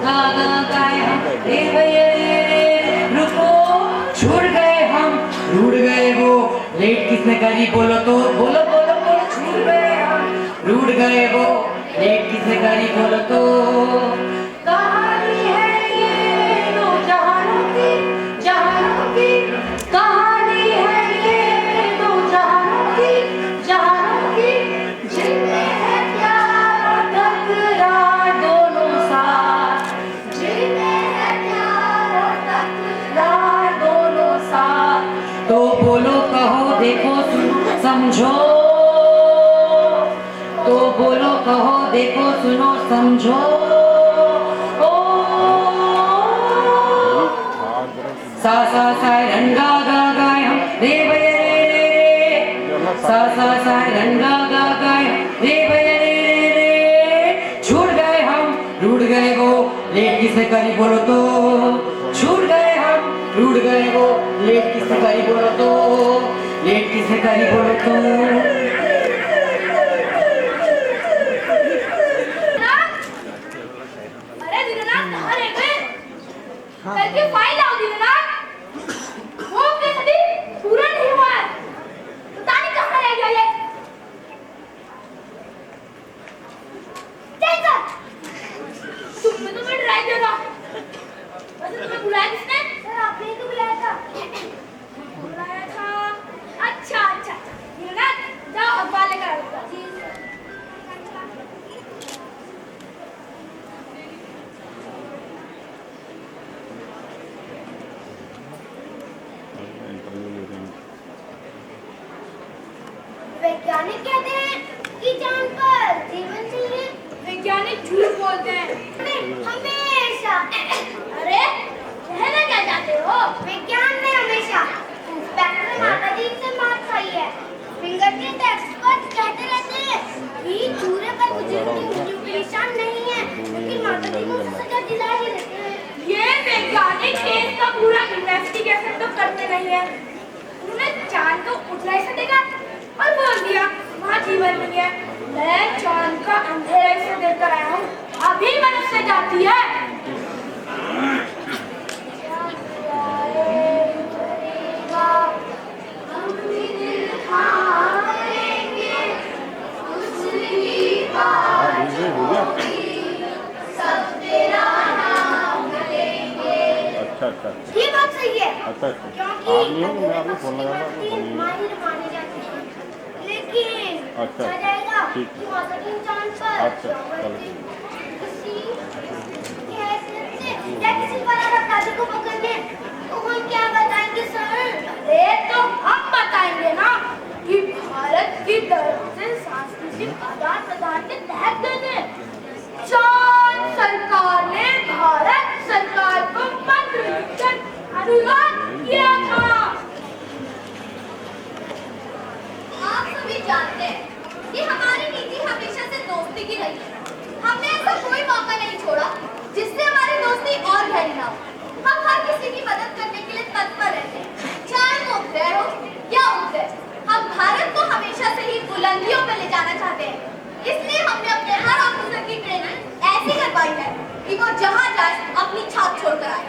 गा गा गाए हम रे भैया रे रुको छूट गए हम रूठ गए वो लेट किसने करी बोलो तो बोलो बोलो बोलो छूट गए हम रूठ गए वो लेट किसने करी बोलो तो कहानी है ये दो जहानों की कहानी है ये दो जहानों की जिनमें है प्यार और तकरार दोनों साथ जिनमें है प्यार और तकरार दोनों साथ तो बोलो कहो देखो सुनो समझो तो बोलो कहो देखो सुनो समझो सा सा सा रंगा गा गाए हम रे भैया रे सा सा सा रंगा गा गाए रे भैया रे छूट गए हम रूठ गए वो लेट किसने करी बोलो तो छूट गए हम रूठ गए वो लेट किसने करी बोलो तो लेट किसने करी बोलो तो करके फाइल आओ दीनानाथ वो अपने सदी पूरा नहीं हुआ है पता नहीं कहाँ रह गया ये कैसा तुमने तो मैं डराई दिया था वैसे तुम्हें बुलाया किसने सर आपने ही तो बुलाया था अच्छा दीनानाथ जाओ अखबार लेकर आओ जी वैज्ञानिक कहते हैं कि चांद पर जीवन चाहिए वैज्ञानिक झूठ बोलते हैं हमेशा अरे कहना क्या चाहते हो विज्ञान ने हमेशा इंस्पेक्टर माताजी से मार खाई है फिंगरप्रिंट एक्सपर्ट कहते रहते हैं कि चूरे पर कुछ निशान नहीं है लेकिन माताजी को सजा दिला ही देते हैं ये वैज्ञानिक केस का पूरा इन्वेस्टिगेशन तो करते नहीं है उन्होंने चांद को उठला ही देखा और बोल दिया वहाँ जीवन नहीं है मैं चांद का अंधेरे से देखकर आया हूँ अभी मनुष्य जाती है अच्छा ये बात सही है अच्छा क्योंकि मैं आपको फोन लगा माहिर माने जाते हैं लेकिन अच्छा जाएगा ठीक कि माता की चांद पर अच्छा चलो किसी बड़ा अपराधी को पकड़ने तो हम क्या बताएंगे सर अरे तो हम बताएंगे ना कि भारत की तरफ से सांस्कृतिक आदान प्रदान के तहत देने चांद सरकार ने भारत सरकार को पत्र लिखकर अनुरोध किया था आप सभी जानते हैं कि हमारी नीति हमेशा से दोस्ती की रही है हमने ऐसा कोई मौका नहीं छोड़ा जिससे हमारी दोस्ती और गहरी ना हो हम हर किसी की मदद करने के लिए तत्पर रहते हैं चाहे वो उपग्रह हो या उपग्रह हम भारत को हमेशा से ही बुलंदियों पर ले जाना चाहते हैं इसलिए हमने अपने हर ऑफिसर की ट्रेनिंग ऐसी करवाई है कि वो जहाँ जाए अपनी छाप छोड़कर आए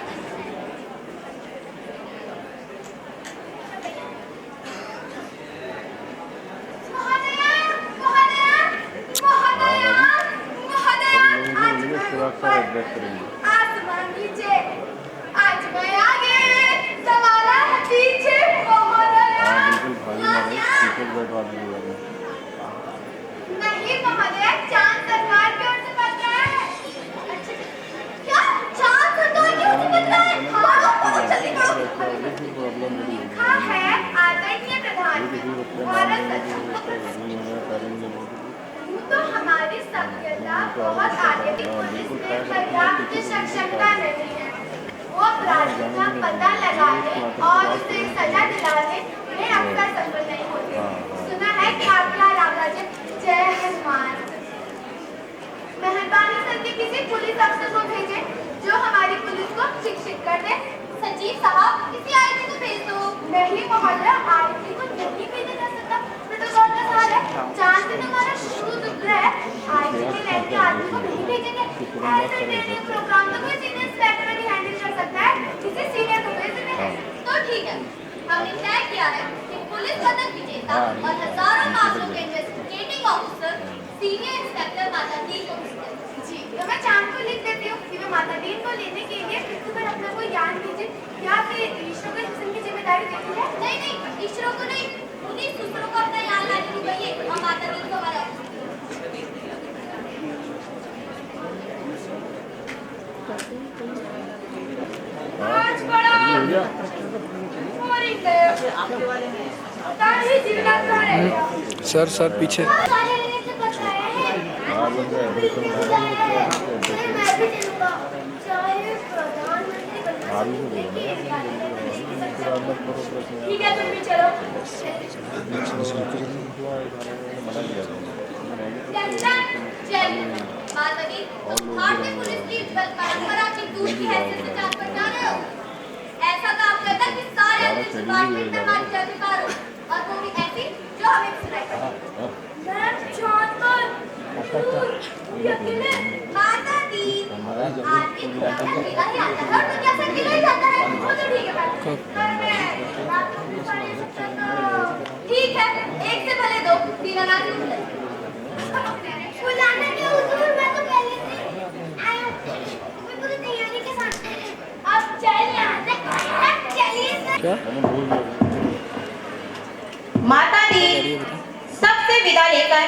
आसमान नीचे आज मैं आगे सवाला है पीछे नहीं महोदय चांद सरकार की ओर से पत्र है क्या चांद सरकार की ओर से पत्र है हाँ जल्दी करो लिखा है आदरणीय प्रधानमंत्री भारत सरकार तो हमारी सभ्यता बहुत आगे की पुलिस में पर्याप्त सक्षमता नहीं है वो अपराधी का पता लगाने और उसे सजा दिलाने में अक्सर सफल नहीं होते सुना है कि आपका इलाका जय हनुमान मेहरबानी करके किसी पुलिस अफसर को भेजे जो हमारी पुलिस को शिक्षित कर दे सचिव साहब किसी आईटी को भेज दो नहीं महोदय आईटी को नहीं भेजा जा सकता प्रोटोकॉल का सवाल है चांद से तुम्हारा शुरू उपग्रह आईटी में बैठे आदमी को नहीं भेजेंगे बहुत सारे ट्रेनिंग होते हैं। प्रोग्राम तो कोई सीनियर इंस्पेक्टर ही हैंडल कर सकता है, किसी सीनियर को भेज देते हैं। तो ठीक है, हमने तय किया है कि पुलिस पदक विजेता हाँ, और हजारों मामलों के इन्वेस्टिगेटिंग ऑफिसर सीनियर इंस्पेक्टर माता दी को भेजते हैं। जी, तो मैं चांद को लिख देती हूँ कि मैं माता दीन को लेने के लिए तो फिर अपने को ज्ञान दीजिए, या फिर ईश्वर को किस्म की जिम्मेदारी देती है। नहीं नहीं, ईश्वरों को नहीं, उन्हीं दूसरों को अपना याद लाने को कहिए और माता दी को हमारा आज बड़ा ये हो गया। बोरिंग है। पता नहीं जीवना कहाँ रह गया। सर पीछे सारे ने तो बताया है। हाँ, बन गया, बिल्कुल मैं भी चलूँगा। चाहे प्रधानमंत्री बनना आलू को बोलना है, फिर अंदर करो प्रश्न ठीक है, तुम भी चलो। मना किया था। माता दी, भारतीय पुलिस की इज्जत परंपरा की दूर की हैसियत से जान पर जा रहे हो। ऐसा काम करना कि सारे अंतरिक्ष डिपार्टमेंट में हमारे अधिकार हो, और वो भी ऐसी जो हमें सुनाई पड़े। मैं चांद पर ये अकेले माता दी, आदमी थोड़ा सा अकेला ही आता है और दुनिया से अकेला ही जाता है। वो तो ठीक है मैडम, पर मैं रात को भी पढ़ नहीं सकता तो ठीक है, एक से भले दो, तीन अनाज नहीं मिलेंगे। बुलाना नहीं हुजूर, मैं तो पहले से आई हूँ। मैं पूरी तैयारी के साथ अब चलिए यहाँ से, चलिए सर। क्या मैंने भूल गया। माता दी सबसे विदा लेकर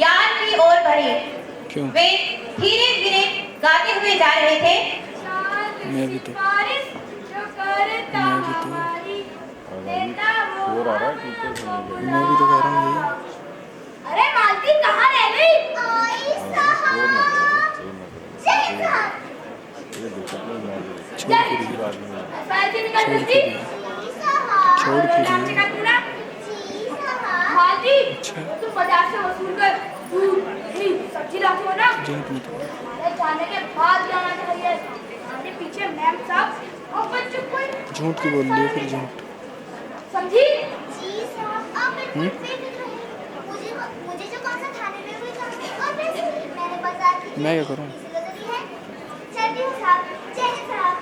यान की ओर बढ़े। क्यों वे धीरे धीरे गाते हुए जा रहे थे। मैं भी तो सिफारिश जो करता मैं भी तो हमारी देता वो शोर आ रहा है, टीचर सुनेंगे। मैं भी तो कह रहा हूँ यही अरे मालती कहाँ रह गई? आई शोर ना साहब, करो, शोर ना करो। जय साहब। ये देखो अपने यहाँ से। छोड़ के किसी बात नहीं है। फैजी निकल छोड़ सकती? के जी साहब। छोड़ के नाम दिए। चेक पूरा? जी साहब। मालती, अच्छा। तुम बाजार से वसूल कर दूध, घी, सब्जी लाते हो ना? झूठ मत बोलो। हमारे जाने के बाद जाना चाहिए। हमारे पीछे मैम साहब और बच्चों को झूठ की बोल लिए फिर झूठ समझी? जी साहब, आप बिल्कुल मुझे मुझे जो कौन सा थाने में हुई था और वैसे मैंने बाजार की मैं क्या करूँ जरूरी है। चलती हूँ साहब, जय हिंद साहब।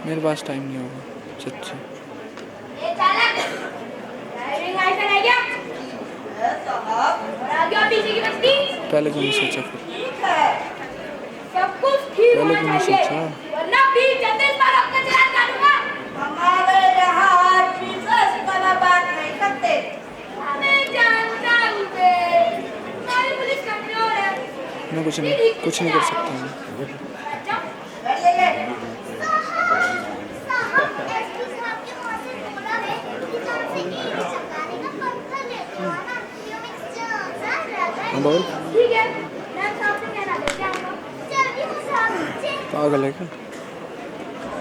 मेरे पास टाइम नहीं होगा सच्ची ए चालक, ड्राइविंग लाइसेंस है क्या? साहब। और आगे और पीछे की बस्ती? पहले क्यों नहीं सोचा फिर ठीक है, सब कुछ ठीक पहले होना क्यों नहीं चाहिए, सोचा? वरना 20-36 बार आपका चालान काटूंगा। हमारे यहाँ जीसस वाला बात नहीं करते। मैं जानता हूँ बे, हमारी पुलिस कमजोर है। मैं कुछ नहीं कर सकता हूँ अच्छा, बैठिए। साहब, एसपी साहब के मुंह से बोला है कि जान से एक चकाने का पत्थर लेके आना, यो मिक्सचर साथ रहता है। हाँ बोल ठीक है, मैं साहब से कहना लेके आऊंगा। जल्दी हो साहब, जी। पागल है क्या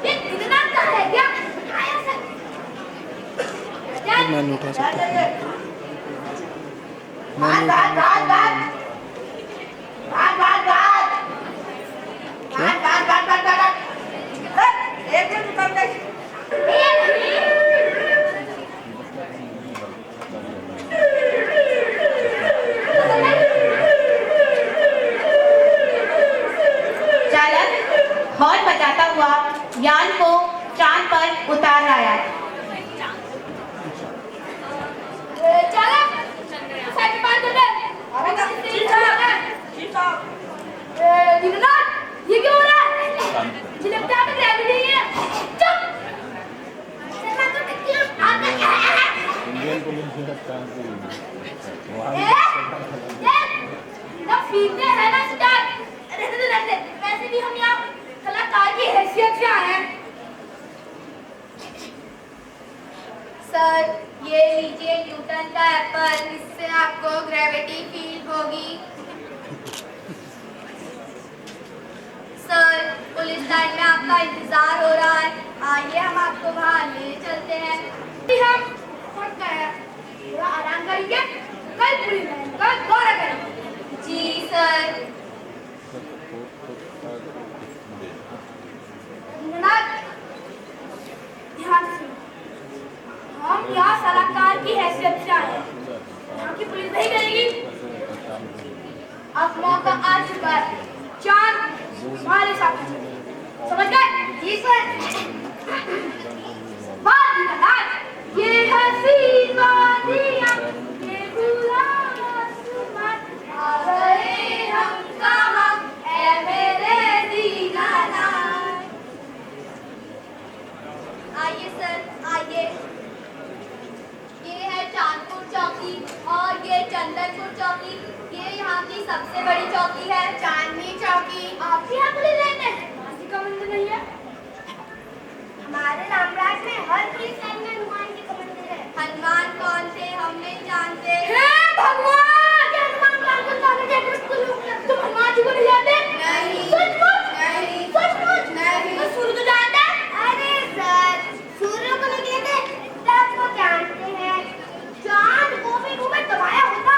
ये इतना कहाँ है क्या? आया सर। मैं नहीं उठा सकता मैं नहीं उठा चालक हॉर्न बजाता हुआ यान को चांद पर उतार आया। चालक, साइड पार कर दे। अबे तो ठीक है। ठीक है। दीनानाथ, ये क्या हो रहा है? मुझे लगता है ड्राइवर नहीं है। चुप। मैं तो टिकती हूँ। आगे। इंडियन पुलिस में काम करेगी। वहाँ ना फीते हैं ना स्टार। रहते वैसे भी हम यहाँ कलाकार की हैसियत से आए हैं। सर, ये लीजिए न्यूटन का एप्पल, इससे आपको ग्रेविटी फील होगी। सर, पुलिस लाइन में आपका इंतजार हो रहा है, आइए हम आपको वहाँ ले चलते हैं। अभी हम थक गए हैं, थोड़ा आराम करेंगे, कल पूरी लाइन का दौरा करेंगे। जी सर। दीनानाथ, ध्यान से सुनो। हम यहाँ सलाहकार की हैसियत से आए हैं। यहाँ की पुलिस नहीं करेगी। अब मौका आ चुका है, हमारे साथ चलिए। समझ गए? जी सर। वादियाँ, ये हसीन वादियाँ, ये खुला आसमान, आ गए हम कहाँ, ऐ मेरे दीनानाथ। आइए सर, आइए। ये है चांदपुर चौकी और ये चंदनपुर चौकी। ये यहाँ की सबसे बड़ी चौकी है। चांदनी चौकी। आप यहाँ पुलिस लाइन में किसी का मंदिर नहीं है? हमारे रामराज में हर पुलिस लाइन में हनुमान जी का मंदिर है। हनुमान कौन थे हम नहीं जानते। हे भगवान! ये हनुमान लाल को सारे जगत को लोग तुम हनुमान जी को नहीं जानते? नहीं। सचमुच? नहीं। सचमुच? नहीं। तो सूर्य को जानते हैं? अरे सर, सूर्य को नहीं जानते, चांद को जानते हैं। चांद को भी घूमे दबाया होता,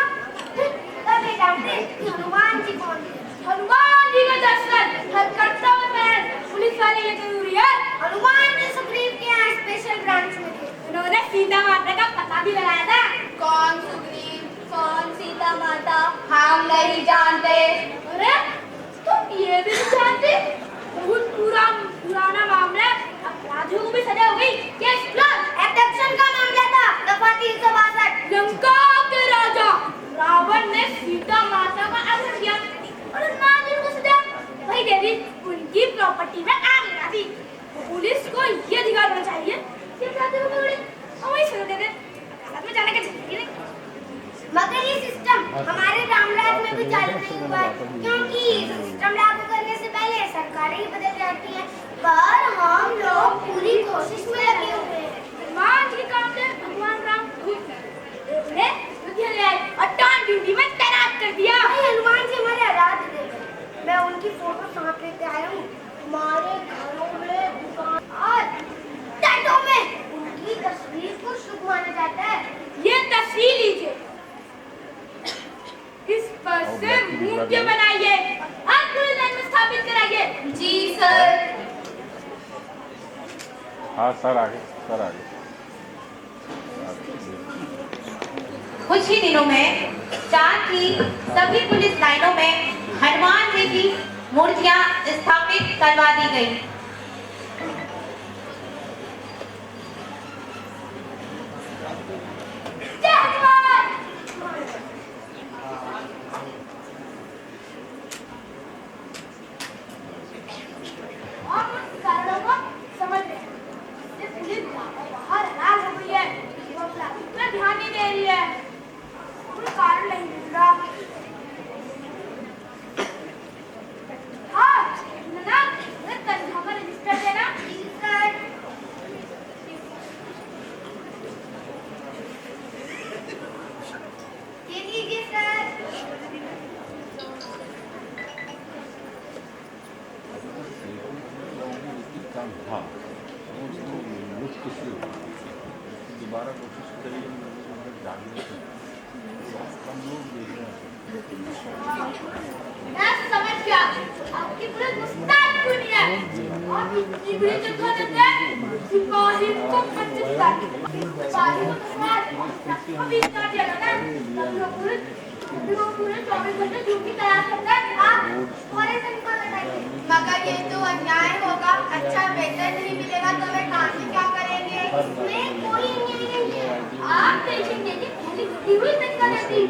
तब ये जानते कि हनुमान जी कौन है। हनुमान जी का दर्शन हर कर्तव्य में पुलिस वाले ये जरूरी है। हनुमान जी सुग्रीव के यहाँ स्पेशल ब्रांच में थे। उन्होंने सीता माता का पता भी लगाया था। कौन सुग्रीव, कौन सीता माता, हम नहीं जानते। अरे तुम ये भी नहीं जानते? बहुत पुराना मामला है, अपराधियों को भी सजा हो गई। Case close. एब्डक्शन का मामला था, दफा 362। लंका के राजा रावण ने सीता माता का अपहरण किया और हनुमान जी को सजा वही दे दी। उनकी प्रॉपर्टी में आग लगा दी। पुलिस को ये अधिकार होना चाहिए कि अपराधियों को पकड़े और वही सजा दे दे। अदालत में जाने का जरूरत नहीं। मगर ये सिस्टम हमारे रामराज में भी चालू नहीं हुआ है, क्योंकि सिस्टम लागू करने से पहले सरकारें ही बदल जाती हैं। पर हम लोग पूरी कोशिश में लगे हुए हैं। हनुमान जी काम से भगवान राम खुद उन्हें युद्ध ले आए और टान ड्यूटी में तैनात कर दिया। हनुमान जी हमारे आराध्य देव हैं। मैं उनकी फोटो साथ लेते आया हूँ। हमारे घरों में, दुकान और टेंटों में उनकी तस्वीर को शुभ माना जाता है। ये तस्वीर लीजिए, इस पर से मूर्ति बनाइए और पुलिस लाइन में स्थापित कराइए। जी सर। हाँ सर आगे, सर आगे। कुछ ही दिनों में चांद की सभी पुलिस लाइनों में हनुमान जी की मूर्तियां स्थापित करवा दी गई। जय हनुमान! आप उस कारणों को समझ रहे हैं। ये पुलिस बाहर नाराज हो गई है, वो अपराधी पे ध्यान नहीं दे रही है। कोई कारण नहीं मिल रहा। हाँ, ना, तनख्वाह का रजिस्टर देना। सर। ये लीजिए सर। हाँ दोबारा कोशिश करेंगे जानने की। हम लोग देख रहे हैं मैं समझ गया, आपकी पुलिस मुस्ताद क्यों नहीं है? आप इतनी बड़ी जगह देते हैं, सिपाही को 25 साल, सिपाही को 10 साल, अभी इतना दिया जाता है, अभी वो पूरे 24 घंटे ड्यूटी तैयार करते हैं। आप और ऐसे नहीं बताइए। मगर ये तो अन्याय होगा। अच्छा वेतन नहीं मिलेगा तो वे काम भी क्या करेंगे। इसमें कोई अन्याय नहीं है। आप टेंशन लीजिए, पहली छुट्टी हुई तनख्वाह देती,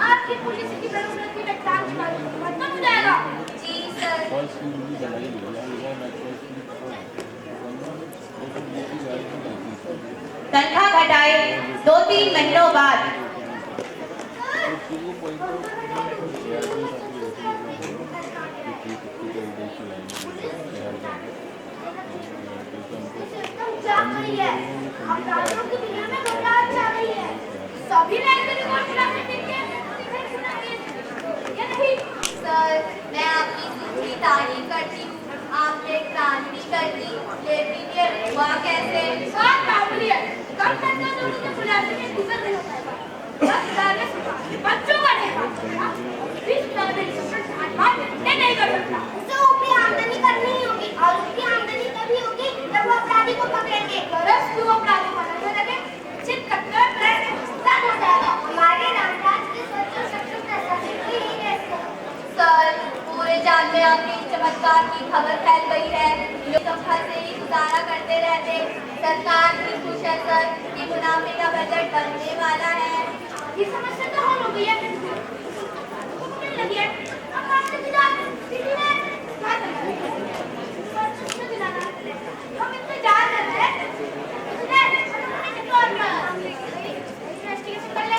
आपकी पुलिस की जरूरत की पहचान के बारे में खत्म हो जाएगा। जी सर। फर्स्ट भी बनाई तनख्वाह घटाए 2-3 महीनों बाद जाग रही है, अपराधियों की दुनिया में घबराहट छा गई है। सभी रैंक रिकॉर्ड खिलाने के लिए या नहीं? सर मैं आपकी पूरी तारीफ करती हूँ। आपने क्रांति कर दी, लेकिन ये हुआ कैसे। बात मामूली है, कम करना तो मुझे बुलाने में गुजर नहीं होता है। बस सारे बच्चों का नहीं, इस तरह से नहीं कर सकता। उसे ऊपरी आमदनी करनी ही होगी और उसकी आमदनी तभी होगी जब वो अपराधी को पकड़ेंगे। बरस क्यों अपराधी को पकड़ने लगे, चित कट्टर प्रेस स्टार्ट हो जाएगा। हमारे रामराज के सच्चे सक्षम प्रशासन की यही रहस्य है। सर पूरे जान में आपके चमत्कार की खबर फैल गई है। लोग घर से ही गुजारा करते रहते। सरकार की खुश है सर कि मुनाफे का बजट बनने वाला है। ये समस्या तो हल हो गई है। लगी है। अब आपसे सिटी में क्या करना है? हम इंतजार कर रहे हैं। इन्वेस्टिगेशन कर ले।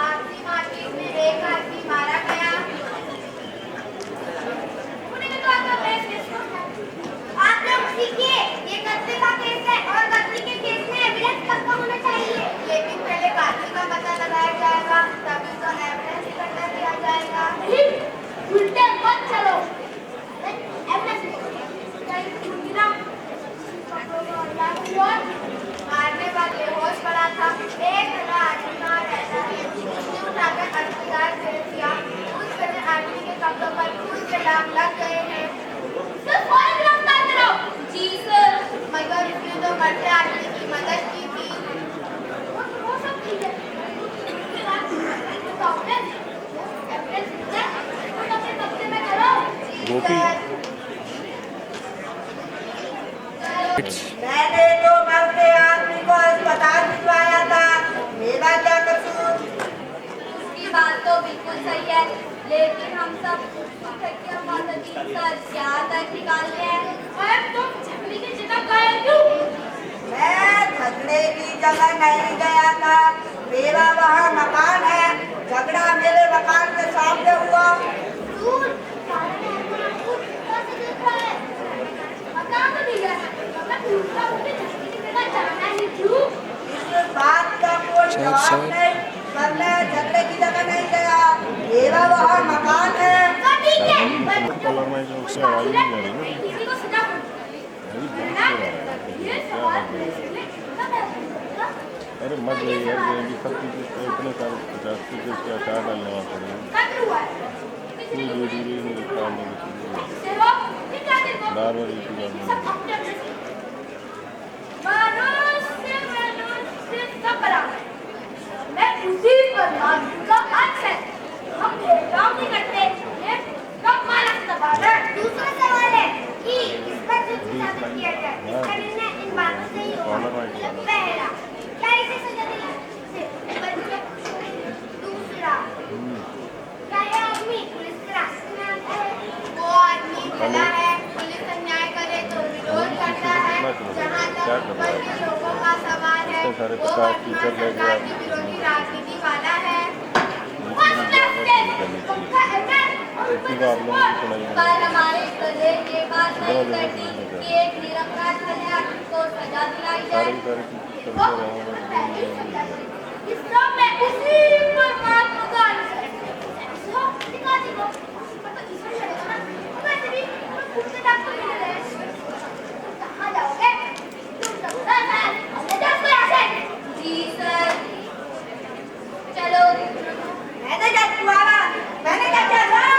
आखिरी मार्केट में एक आदमी मारा गया। आप लोग सीखिए, ये कत्ल का केस है और कत्ल के केस में एविडेंस पक्का होना चाहिए। लेकिन पहले कातिल का पता लगाया जाएगा, तभी तो एविडेंस इकट्ठा किया जाएगा। नहीं, उल्टे मत चलो। एविडेंस मारने वाले होश पड़ा था। एक आदमी मार रहता है। उसने उठाकर अस्पताल भेज दिया। उस समय आदमी के कपड़ों पर खून के दाग लग गए हैं। सर फौरन गिरफ्तार करो। जी सर, मगर उसने तो मरते आदमी की मदद की थी। वो सब ठीक है। एविडेंस अपने कब्जे में करो। जी सर। मैंने तो मरते आदमी को अस्पताल भिजवाया था, मेरा क्या कसूर? उसकी बात तो बिल्कुल सही है, लेकिन हम सब सर क्या तक निकालते हैं। और तुम झगड़े की जगह गए क्यों? मैं झगड़े की जगह नहीं गया था, मेरा वहाँ मकान है। झगड़ा मेरे मकान के सामने हुआ। दूर सारा ने आपको कैसे देख रहा है? मकान तो नहीं है। मैं पूछता हूँ कि झगड़े की जगह जाना ही क्यों? इस बात का कोई जवाब नहीं, पर मैं झगड़े की जगह नहीं गया, मेरा वहाँ मकान है। तो ठीक है। कलर में जो उससे आवाज नहीं आ रही ना। किसी को सजा दो। अरे बहुत हो रहा है। ये क्या सवाल है? पूछने कब है? अरे मत जाइए यार, ये सब चीज़ इतने सारे 50 चीज़ के अचार डालने वहाँ पड़ेंगे। कब हुआ है? कोई जरूरी नहीं काम नहीं। सेवा ये क्या देखो? बार बार ये चीज़ सब अपने अपने से। मनुष्य सब बराबर है। मैं उसी परमात्मा का अंश है। हम भेदभाव नहीं करते। ये सब मानव सवाल है। दूसरा सवाल है कि इस पर जो साबित किया जाए, इसका निर्णय इन बातों से ही होगा। पहला, क्या इसे सजा दिलाने से? दूसरा, क्या यह आदमी पुलिस के रास्ते में आता है? वो आदमी भला है, पुलिस अन्याय करे तो विरोध करता है। जहाँ तक ऊपर के लोगों का सवाल है, वो वर्तमान सरकार की विरोधी राजनीति वाला है। पर हमारे प्रदेश ये बात नहीं करती कि एक निरपराध भले आदमी को सजा दिलाई जाए। इस सब में उसी परमात्मा का अंश है। इसको दिखा दो। मतलब ईश्वर चलेगा ना? तो वैसे भी हम खुद से डॉक्टर मिल रहे हैं। कहाँ जाओगे? तुम सब हमने दस को ऐसे। जी सर, चलो। मैंने क्या तुम्हारा, मैंने क्या किया सर?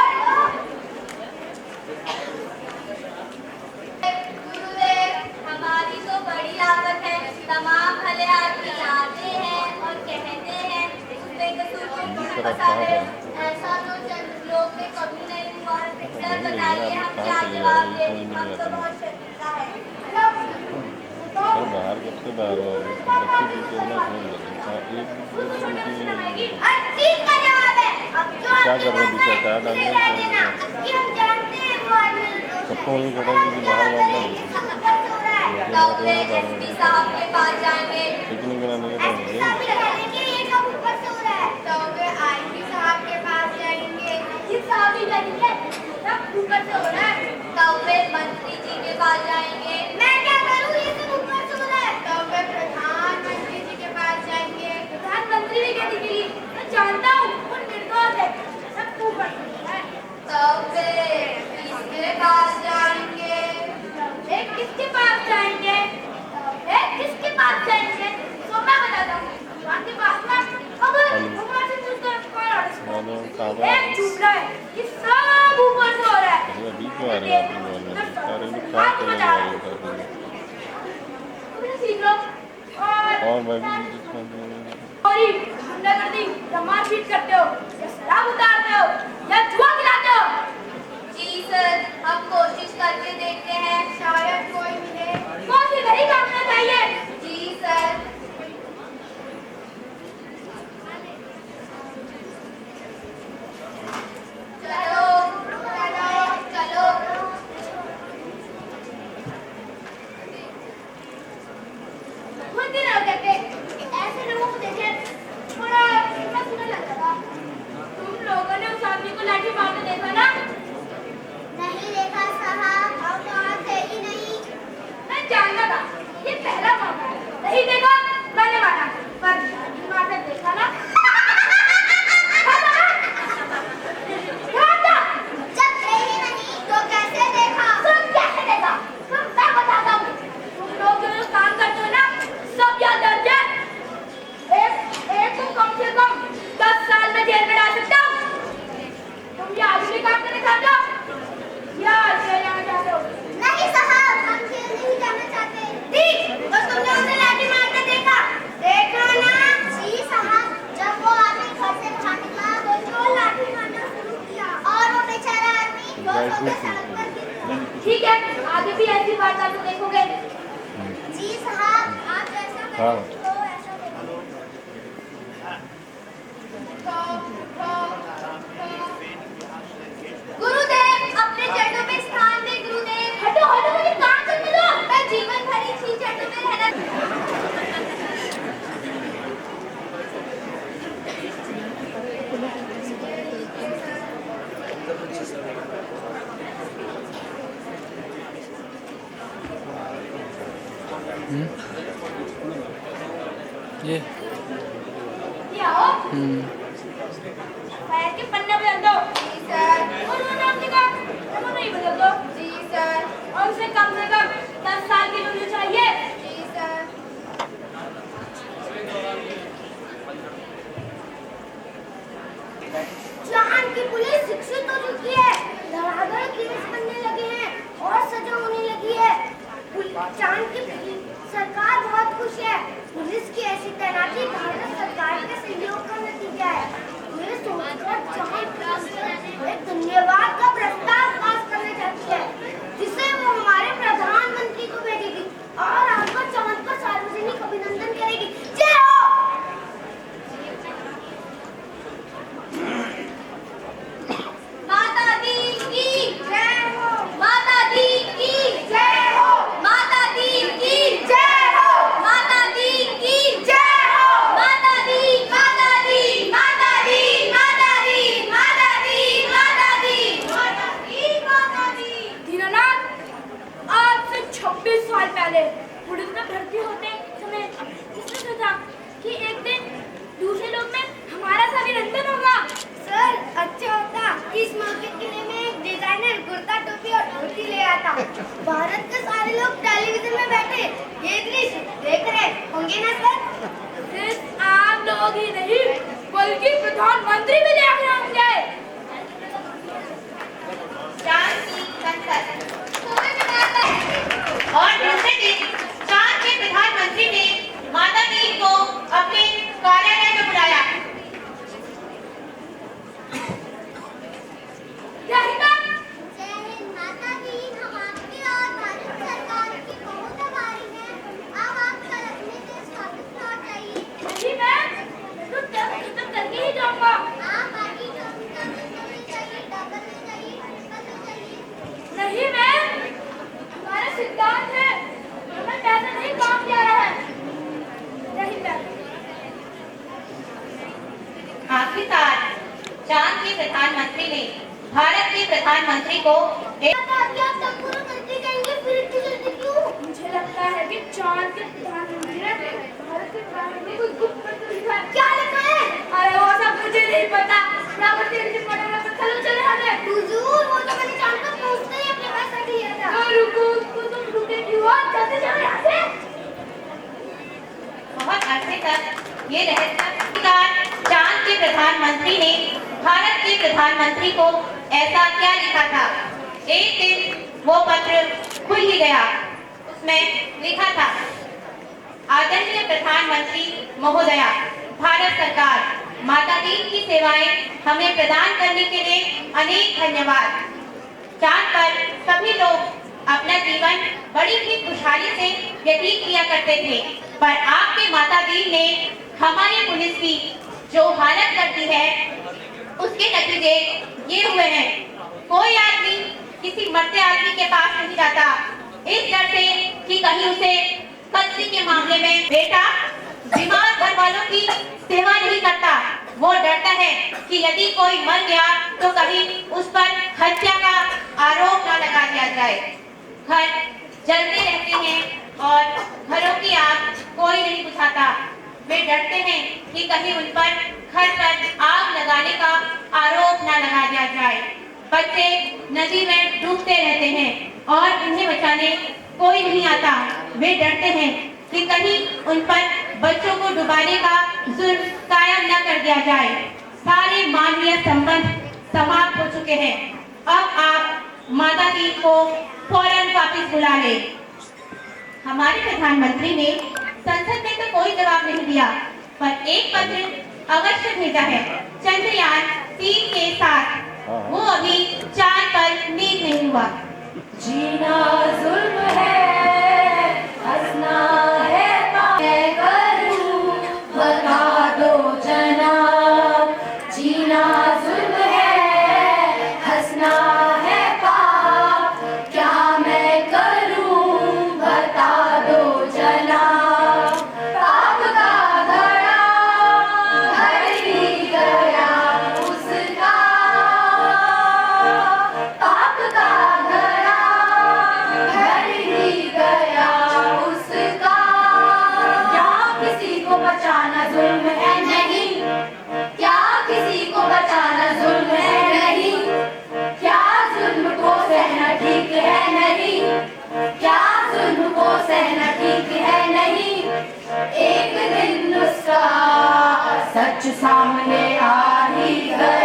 गुरुदेव, हमारी तो बड़ी आदत है। तमाम भले आदमी आते हैं और कहते हैं उसमें कसूर कोई फंसा है। ऐसा तो चंद लोग में कभी नहीं हुआ। सर बताइए हम क्या जवाब दें? हम तो बहुत शर्मिंदा है। सर बाहर कब से बाहर हो गए? बच्चे भी तो ना फोन लगे। ठीक का जवाब है। अब जो क्या कर रहे हैं? बीच अचार डालने कि हम जानते हैं वो आदमी सबको वही खड़ा कि बाहर तब वे एसपी साहब के पास जाएंगे। पिकनिक बनाने के ऐसे साबित करेंगे ये सब ऊपर से हो रहा है। तब वे आईजी साहब के पास जाएंगे। ये साबित करेंगे सब ऊपर से हो रहा है। तब वे मंत्री जी के पास जाएंगे। मैं क्या करूँ? ये सब ऊपर से हो रहा है। तब वे प्रधानमंत्री जी के पास जाएंगे। प्रधानमंत्री भी कहने के लिए मैं जानता हूँ वो निर्दोष है। सब ऊपर से हो रहा है। तब वे किसके पास जाएंगे? वे किसके पास जाएंगे? वे किसके पास जाएंगे? तो मैं बताता हूँ। भगवान के पास ना अब भगवान से पूछते हैं कौन ऑर्डर एक चुप रहा है। ये सब ऊपर से हो रहा है। बीच में आ रहे हैं सारे लोग क्या कर रहे हैं? तुमने सीख लो और मैं भी और ये गुंडागर्दी या मारपीट करते हो या शराब उतारते हो या जुआ खिलाते हो ठीक है, आगे भी ऐसी वार्ता तो देखोगे। जी साहब, आप ऐसा हाँ। करें तो ऐसा करें। गुरुदेव, अपने चरणों में स्थान दे गुरुदेव। हटो हटो, मुझे काम करने दो। मैं जीवन भर इसी चरणों में रहना। ये ये आओ। पैर के पन्ने बदल दो। जी सर। और वो नाम लिखा, वो नहीं बदल दो। जी सर। और उसे कम से कम 10 साल की उम्र चाहिए। जी सर। चांद की पुलिस शिक्षित हो चुकी है, धड़ाधड़ केस बनने लगे हैं और सजा होने लगी है। चांद की सरकार बहुत खुश है। पुलिस की ऐसी तैनाती भारत सरकार के सहयोग का नतीजा है। ये सोचकर चांद एक धन्यवाद का प्रस्ताव पास करने जाती है, जिसे वो हमारे प्रधानमंत्री को भेजेगी और आपका चांद का सार्वजनिक अभिनंदन करेगी। जय हो। माता दी की जय हो। माता दी की जय हो। माता दी की जय हो। माता दी की जय हो। माता दी माता दी माता दी माता दी माता दी माता दी माता दी माता दी। दीनानाथ, आज से 26 साल पहले पुलिस में भर्ती होते समय इसने सोचा कि एक दिन दूसरे लोग में हमारा सा अभिनंदन होगा। सर, अच्छा होता कि इस मौके के लिए मैं एक डिजाइनर कुर्ता टोपी और धोती ले आता। भारत के सारे लोग टेलीविजन में बैठे ये दृश्य देख रहे होंगे ना सर? सिर्फ आम लोग ही नहीं, बल्कि प्रधानमंत्री भी देख रहे होंगे। चांद की संसद। और दूसरे दिन चांद के प्रधानमंत्री ने माता दी को अपने कार्यालय में बुलाया। जय हिंद। जय हिंद माता दी, हम आपकी और भारत सरकार की बहुत आभारी हैं। अब आप कल अपने देश वापस लौट आइए। नहीं मैं तो टेस्ट खत्म करके ही जाऊंगा। आप बाकी जो ले जाइए, डॉक्टर ले जाइए, हॉस्पिटल ले जाइए। नहीं मैं, हमारा सिद्धांत है, हमें पैसे नहीं काम किया रहा है। जय हिंद। आखिरकार चांद के प्रधानमंत्री ने भारत के प्रधानमंत्री को एक आप सब पूरा करके जाएंगे, फिर इतनी जल्दी क्यों? मुझे लगता है कि चांद के प्रधानमंत्री ने भारत के प्रधानमंत्री को गुप्त पत्र लिखा है। क्या लिखा है? अरे वो सब मुझे नहीं पता। ना बस तेरे से पढ़ा ना चलो चले हमें। हुजूर, वो तो मैंने चांद तक पहुंचते ही अपने पास रख लिया था। रुको, तुम रुके क्यों? जल्दी चलो यहाँ से। बहुत अरसे तक ये रहस्य चांद के प्रधानमंत्री ने भारत के प्रधानमंत्री को ऐसा क्या लिखा था। एक दिन वो पत्र खुल ही गया। उसमें लिखा था, आदरणीय प्रधानमंत्री महोदया, भारत सरकार माता दी की सेवाएं हमें प्रदान करने के लिए अनेक धन्यवाद। चांद पर सभी लोग अपना जीवन बड़ी ही खुशहाली से व्यतीत किया करते थे, पर आपके माता दी ने हमारी पुलिस की जो हालत करती है उसके नतीजे ये हुए हैं। कोई आदमी किसी मरते आदमी के पास नहीं जाता, इस डर से कि कहीं उसे कत्ल के मामले में बेटा बीमार घर वालों की सेवा नहीं करता। वो डरता है कि यदि कोई मर गया तो कहीं उस पर हत्या का आरोप न लगा दिया जाए। घर जलते रहते हैं और घरों की आग कोई नहीं बुझाता। वे डरते हैं कि कहीं उन पर घर पर आग लगाने का आरोप न लगा दिया जाए। बच्चे नदी में डूबते रहते हैं और उन्हें बचाने कोई नहीं आता। वे डरते हैं कि कहीं उन पर बच्चों को डुबाने का जुर्म कायम न कर दिया जाए। सारे मानवीय संबंध समाप्त हो चुके हैं। अब आप माता दी को फौरन वापस बुला ले। हमारे प्रधानमंत्री ने संसद में तो कोई जवाब नहीं दिया, पर एक पत्र अवश्य भेजा है चंद्रयान 3 के साथ। वो अभी चांद पर हुआ। जीना जुल्म है, हंसना है पाप। मैं करूं बता दो जनाब, जीना जुल्म है, हंसना है पाप। क्या मैं करूं बता दो जनाब। पाप का घड़ा भर ही गया उसका, पाप का घड़ा भर ही गया उसका। क्या किसी को बचाना जुल्म है? नहीं। क्या किसी को बचाना जुल्म है? नहीं। क्या जुल्म को सहना ठीक है? नहीं। क्या जुल्म को सहना ठीक है? नहीं। एक दिन उसका सच सामने आ ही गया।